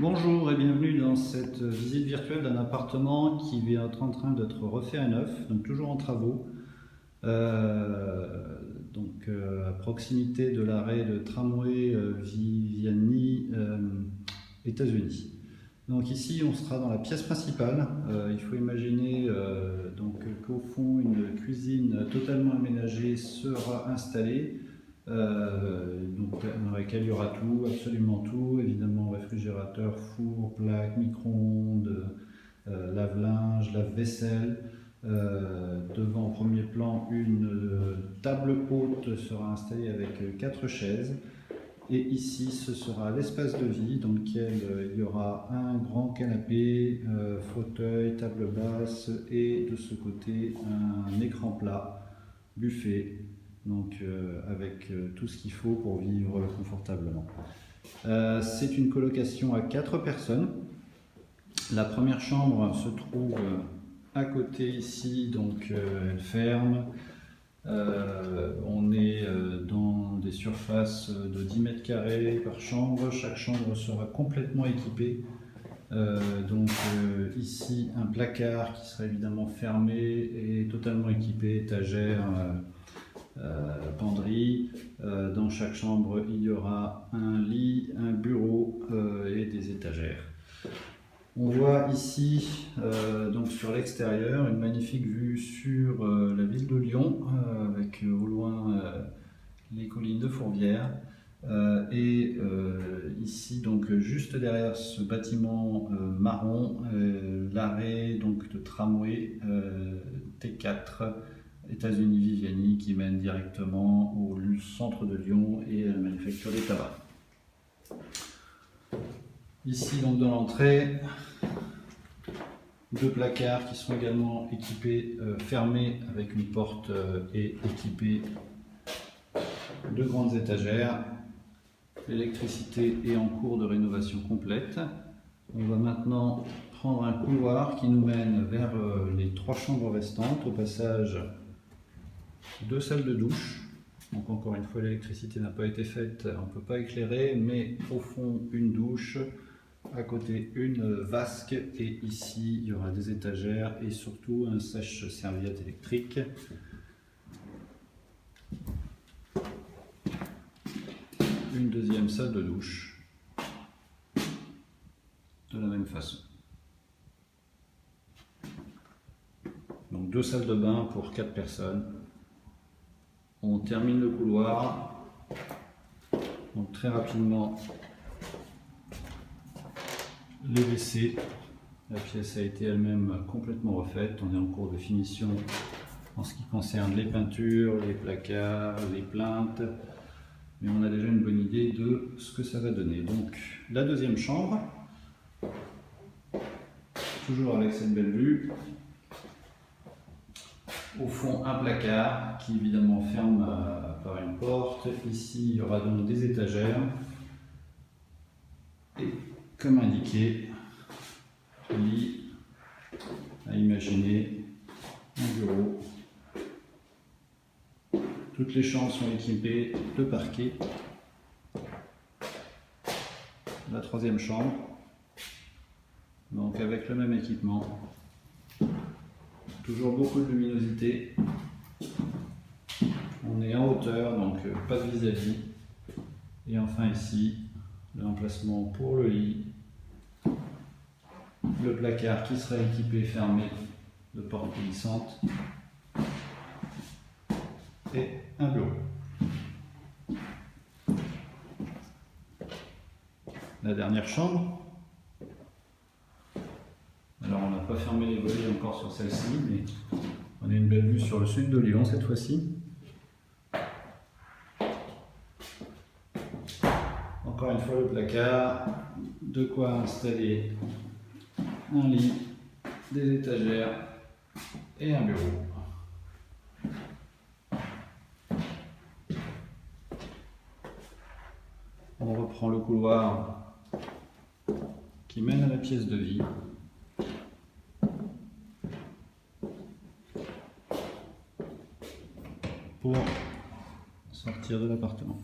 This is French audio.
Bonjour et bienvenue dans cette visite virtuelle d'un appartement qui est en train d'être refait à neuf, donc toujours en travaux, à proximité de l'arrêt de tramway Viviani, États-Unis. Donc ici on sera dans la pièce principale. Il faut imaginer qu'au fond une cuisine totalement aménagée sera installée. Dans laquelle il y aura tout, absolument tout, évidemment réfrigérateur, four, plaque, micro-ondes, lave-linge, lave-vaisselle. Devant, en premier plan, une table haute sera installée avec 4 chaises. Et ici, ce sera l'espace de vie dans lequel il y aura un grand canapé, fauteuil, table basse et de ce côté un écran plat, buffet. Avec tout ce qu'il faut pour vivre confortablement. C'est une colocation à 4 personnes. La première chambre se trouve à côté ici, elle ferme. On est dans des surfaces de 10 mètres carrés par chambre. Chaque chambre sera complètement équipée. Ici un placard qui sera évidemment fermé et totalement équipé, étagère, penderie. Dans chaque chambre il y aura un lit, un bureau et des étagères. On voit ici sur l'extérieur une magnifique vue sur la ville de Lyon avec au loin les collines de Fourvière. Ici juste derrière ce bâtiment marron, l'arrêt de tramway T4 États-Unis Viviani qui mène directement au centre de Lyon et à la manufacture des tabacs. Ici dans l'entrée, 2 placards qui sont également équipés, fermés avec une porte et équipés de grandes étagères. L'électricité est en cours de rénovation complète. On va maintenant prendre un couloir qui nous mène vers les 3 chambres restantes. Au passage, 2 salles de douche. Donc encore une fois, l'électricité n'a pas été faite, on ne peut pas éclairer, mais au fond une douche, à côté une vasque, et ici il y aura des étagères et surtout un sèche-serviette électrique. Une deuxième salle de douche, de la même façon. Donc 2 salles de bain pour 4 personnes. On termine le couloir. Donc très rapidement, les WC. La pièce a été elle-même complètement refaite. On est en cours de finition en ce qui concerne les peintures, les placards, les plinthes. Mais on a déjà une bonne idée de ce que ça va donner. Donc la deuxième chambre, toujours avec cette belle vue. Au fond, un placard qui évidemment ferme par une porte. Ici, il y aura donc des étagères. Et comme indiqué, lit à imaginer, un bureau. Toutes les chambres sont équipées de parquet. La 3e chambre, donc avec le même équipement. Toujours beaucoup de luminosité. On est en hauteur, donc pas de vis-à-vis. Et enfin ici, l'emplacement pour le lit. Le placard qui sera équipé fermé de porte glissante. Et un bureau. La dernière chambre. Alors on n'a pas fermé les volets encore sur celle-ci, mais on a une belle vue sur le sud de Lyon cette fois-ci. Encore une fois le placard, de quoi installer un lit, des étagères et un bureau. On reprend le couloir qui mène à la pièce de vie. Pour sortir de l'appartement.